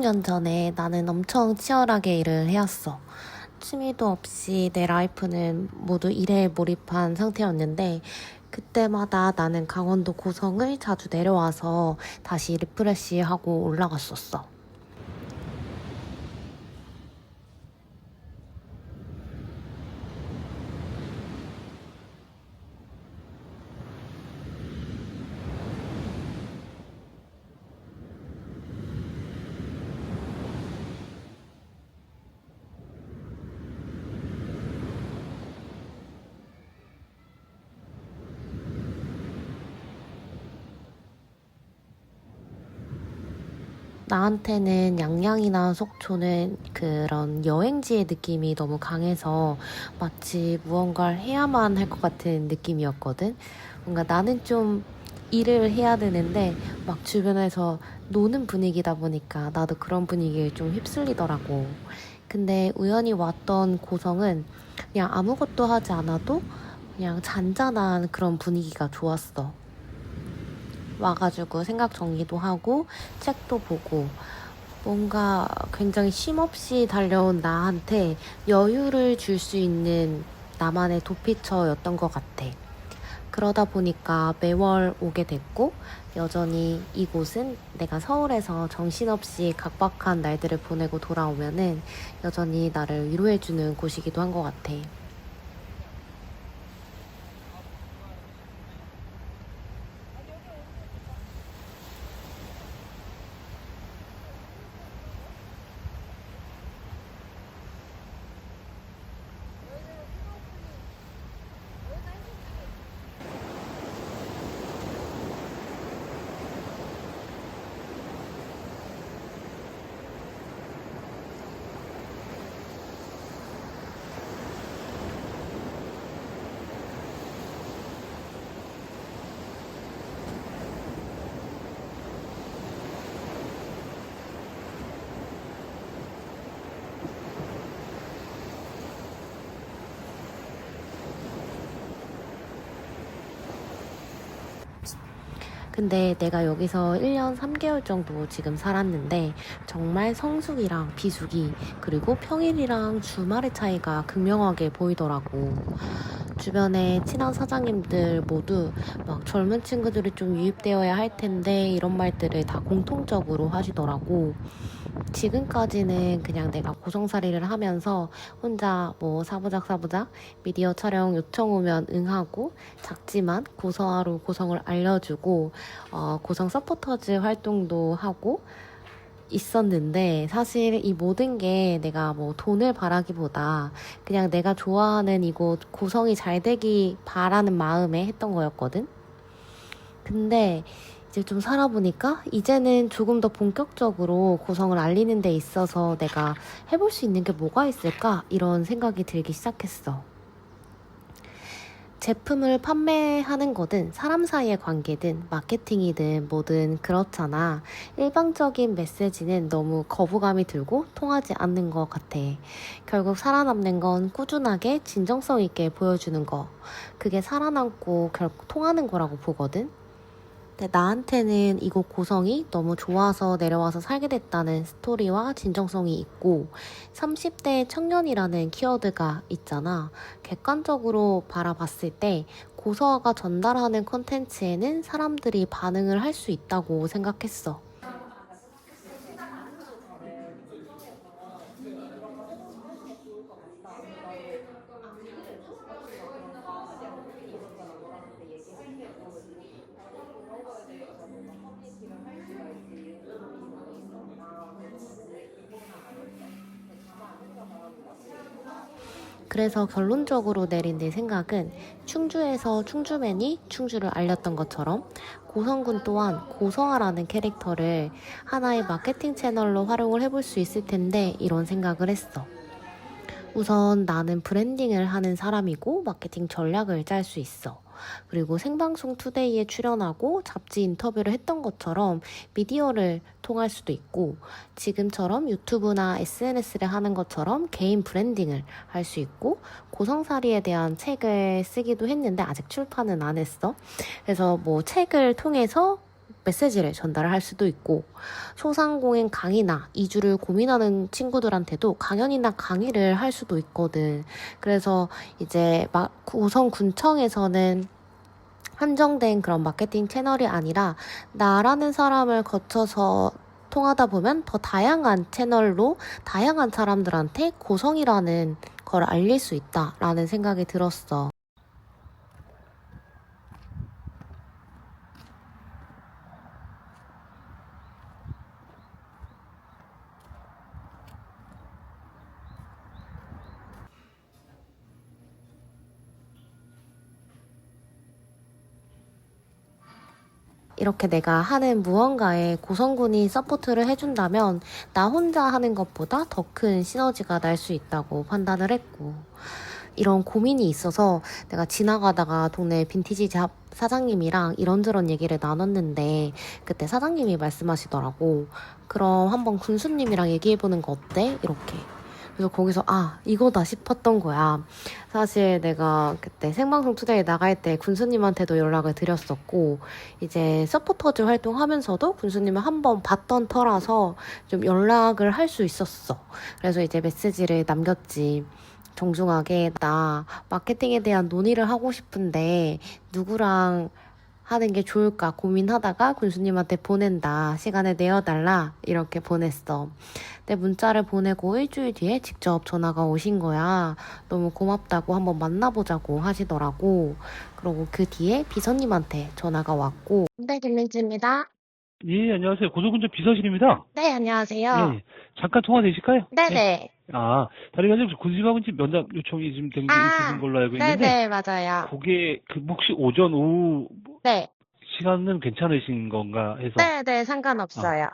년 전에 나는 엄청 치열하게 일을 해왔어. 취미도 없이 내 라이프는 모두 일에 몰입한 상태였는데, 그때마다 나는 강원도 고성을 자주 내려와서 다시 리프레시하고 올라갔었어. 나한테는 양양이나 속초는 그런 여행지의 느낌이 너무 강해서 마치 무언가를 해야만 할 것 같은 느낌이었거든. 뭔가 나는 좀 일을 해야 되는데 막 주변에서 노는 분위기다 보니까 나도 그런 분위기에 좀 휩쓸리더라고. 근데 우연히 왔던 고성은 그냥 아무것도 하지 않아도 그냥 잔잔한 그런 분위기가 좋았어. 와가지고 생각 정리도 하고 책도 보고 뭔가 굉장히 쉼없이 달려온 나한테 여유를 줄 수 있는 나만의 도피처였던 것 같아. 그러다 보니까 매월 오게 됐고 여전히 이곳은 내가 서울에서 정신없이 각박한 날들을 보내고 돌아오면은 여전히 나를 위로해주는 곳이기도 한 것 같아. 근데 내가 여기서 1년 3개월 정도 지금 살았는데 정말 성수기랑 비수기 그리고 평일이랑 주말의 차이가 극명하게 보이더라고. 주변에 친한 사장님들 모두 막 젊은 친구들이 좀 유입되어야 할 텐데 이런 말들을 다 공통적으로 하시더라고. 지금까지는 그냥 내가 고성살이를 하면서 혼자 뭐 사부작 미디어 촬영 요청 오면 응하고 작지만 고서하루 고성을 알려주고 고성 서포터즈 활동도 하고 있었는데 사실 이 모든 게 내가 뭐 돈을 바라기보다 그냥 내가 좋아하는 이곳 고성이 잘 되기 바라는 마음에 했던 거였거든. 근데 이제 좀 살아보니까 이제는 조금 더 본격적으로 고성을 알리는 데 있어서 내가 해볼 수 있는 게 뭐가 있을까? 이런 생각이 들기 시작했어. 제품을 판매하는 거든 사람 사이의 관계든 마케팅이든 뭐든 그렇잖아. 일방적인 메시지는 너무 거부감이 들고 통하지 않는 것 같아. 결국 살아남는 건 꾸준하게 진정성 있게 보여주는 거. 그게 살아남고 결국 통하는 거라고 보거든. 근데 나한테는 이곳 고성이 너무 좋아서 내려와서 살게 됐다는 스토리와 진정성이 있고 30대 청년이라는 키워드가 있잖아. 객관적으로 바라봤을 때 고서가 전달하는 콘텐츠에는 사람들이 반응을 할 수 있다고 생각했어. 그래서 결론적으로 내린 내 생각은 충주에서 충주맨이 충주를 알렸던 것처럼 고성군 또한 고성아라는 캐릭터를 하나의 마케팅 채널로 활용을 해볼 수 있을 텐데 이런 생각을 했어. 우선 나는 브랜딩을 하는 사람이고 마케팅 전략을 짤 수 있어. 그리고 생방송 투데이에 출연하고 잡지 인터뷰를 했던 것처럼 미디어를 통할 수도 있고 지금처럼 유튜브나 SNS를 하는 것처럼 개인 브랜딩을 할 수 있고 고성사리에 대한 책을 쓰기도 했는데 아직 출판은 안 했어. 그래서 뭐 책을 통해서 메시지를 전달을 할 수도 있고, 소상공인 강의나 이주를 고민하는 친구들한테도 강연이나 강의를 할 수도 있거든. 그래서 이제 고성군청에서는 한정된 그런 마케팅 채널이 아니라 나라는 사람을 거쳐서 통하다 보면 더 다양한 채널로 다양한 사람들한테 고성이라는 걸 알릴 수 있다라는 생각이 들었어. 이렇게 내가 하는 무언가에 고성군이 서포트를 해준다면 나 혼자 하는 것보다 더 큰 시너지가 날 수 있다고 판단을 했고, 이런 고민이 있어서 내가 지나가다가 동네 빈티지 샵 사장님이랑 이런저런 얘기를 나눴는데, 그때 사장님이 말씀하시더라고. 그럼 한번 군수님이랑 얘기해보는 거 어때? 이렇게. 그래서 거기서 이거다 싶었던 거야. 사실 내가 그때 생방송 투데이 나갈 때 군수님한테도 연락을 드렸었고, 이제 서포터즈 활동하면서도 군수님을 한번 봤던 터라서 좀 연락을 할 수 있었어. 그래서 이제 메시지를 남겼지. 정중하게 나 마케팅에 대한 논의를 하고 싶은데 누구랑 하는 게 좋을까 고민하다가 군수님한테 보낸다. 시간을 내어달라. 이렇게 보냈어. 내 문자를 보내고 일주일 뒤에 직접 전화가 오신 거야. 너무 고맙다고 한번 만나보자고 하시더라고. 그리고 그 뒤에 비서님한테 전화가 왔고. 네, 김민지입니다. 예, 안녕하세요. 고소군청 비서실입니다. 네, 예, 안녕하세요. 예. 잠깐 통화 되실까요? 예. 네네. 다름이 아니라 군수님하고 면담 요청이 지금 된 게 있으신 걸로 알고 있는데, 네네, 맞아요. 그게, 혹시 오전, 오후 네. 시간은 괜찮으신 건가 해서, 네네, 아, 상관없어요.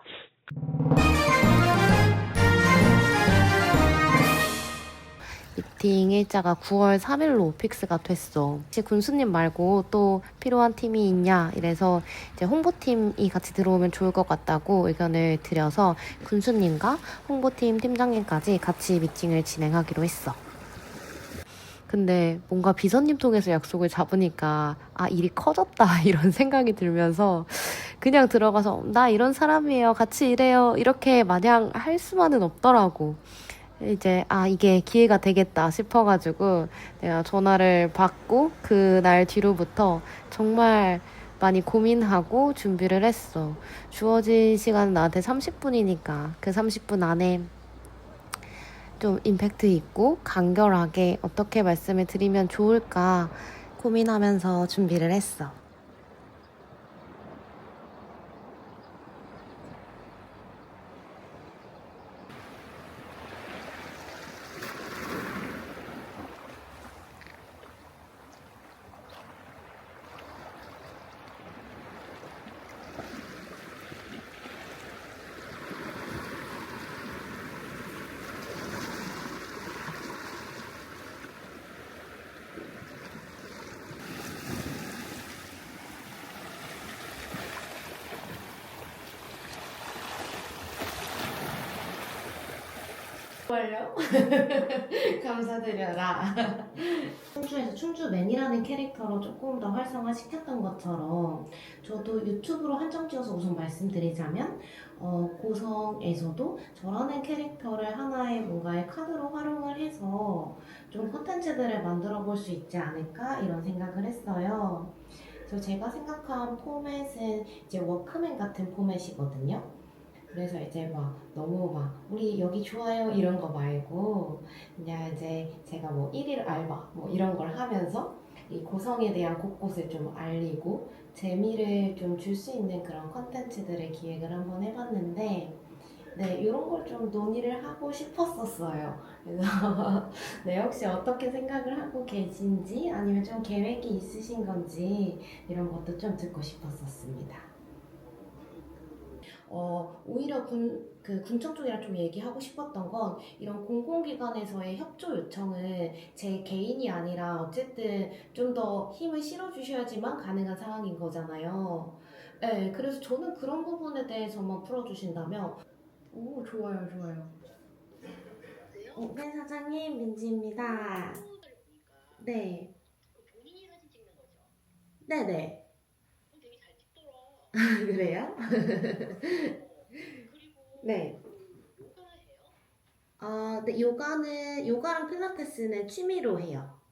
미팅 일자가 9월 3일로 픽스가 됐어. 혹시 군수님 말고 또 필요한 팀이 있냐? 이래서 이제 홍보팀이 같이 들어오면 좋을 것 같다고 의견을 드려서 군수님과 홍보팀 팀장님까지 같이 미팅을 진행하기로 했어. 근데 뭔가 비서님 통해서 약속을 잡으니까 일이 커졌다 이런 생각이 들면서 그냥 들어가서 나 이런 사람이에요. 같이 일해요. 이렇게 마냥 할 수만은 없더라고. 이제 이게 기회가 되겠다 싶어가지고 내가 전화를 받고 그날 뒤로부터 정말 많이 고민하고 준비를 했어. 주어진 시간은 나한테 30분이니까 그 30분 안에 좀 임팩트 있고 간결하게 어떻게 말씀을 드리면 좋을까 고민하면서 준비를 했어. 정말요? 감사드려라. 충주에서 충주맨이라는 캐릭터로 조금 더 활성화시켰던 것처럼 저도 유튜브로 한정 지어서 우선 말씀드리자면 고성에서도 저라는 캐릭터를 하나의 뭔가의 카드로 활용을 해서 좀 콘텐츠들을 만들어 볼 수 있지 않을까 이런 생각을 했어요. 그래서 제가 생각한 포맷은 이제 워크맨 같은 포맷이거든요. 그래서 이제 너무 우리 여기 좋아요 이런 거 말고 그냥 이제 제가 일일 알바 이런 걸 하면서 이 고성에 대한 곳곳을 좀 알리고 재미를 좀 줄 수 있는 그런 컨텐츠들을 기획을 한번 해봤는데, 네, 이런 걸 좀 논의를 하고 싶었었어요. 그래서 네, 혹시 어떻게 생각을 하고 계신지 아니면 좀 계획이 있으신 건지 이런 것도 좀 듣고 싶었었습니다. 오히려 군청 쪽이랑 좀 얘기하고 싶었던 건 이런 공공기관에서의 협조 요청을 제 개인이 아니라 어쨌든 좀 더 힘을 실어주셔야지만 가능한 상황인 거잖아요. 네, 그래서 저는 그런 부분에 대해서만 풀어주신다면, 오, 좋아요, 좋아요. 네, 사장님, 민지입니다. 네, 네네. 그래요? 네. 네, 요가랑 필라테스는 취미로 해요.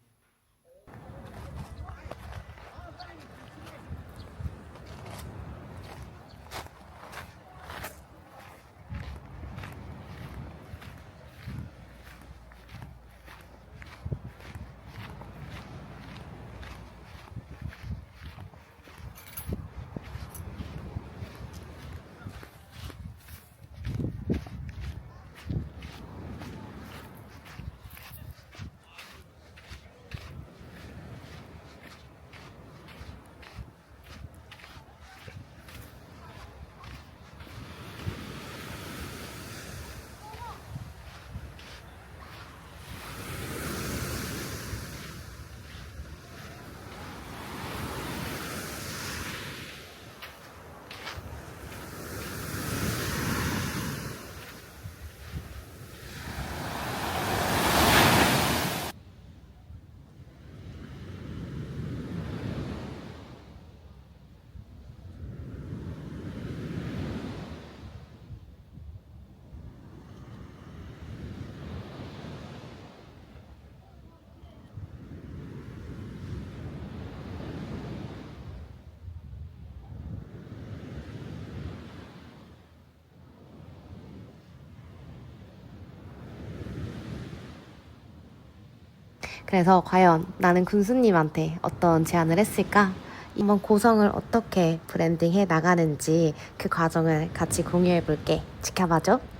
그래서 과연 나는 군수님한테 어떤 제안을 했을까? 이번 고성을 어떻게 브랜딩해 나가는지 그 과정을 같이 공유해 볼게. 지켜봐줘.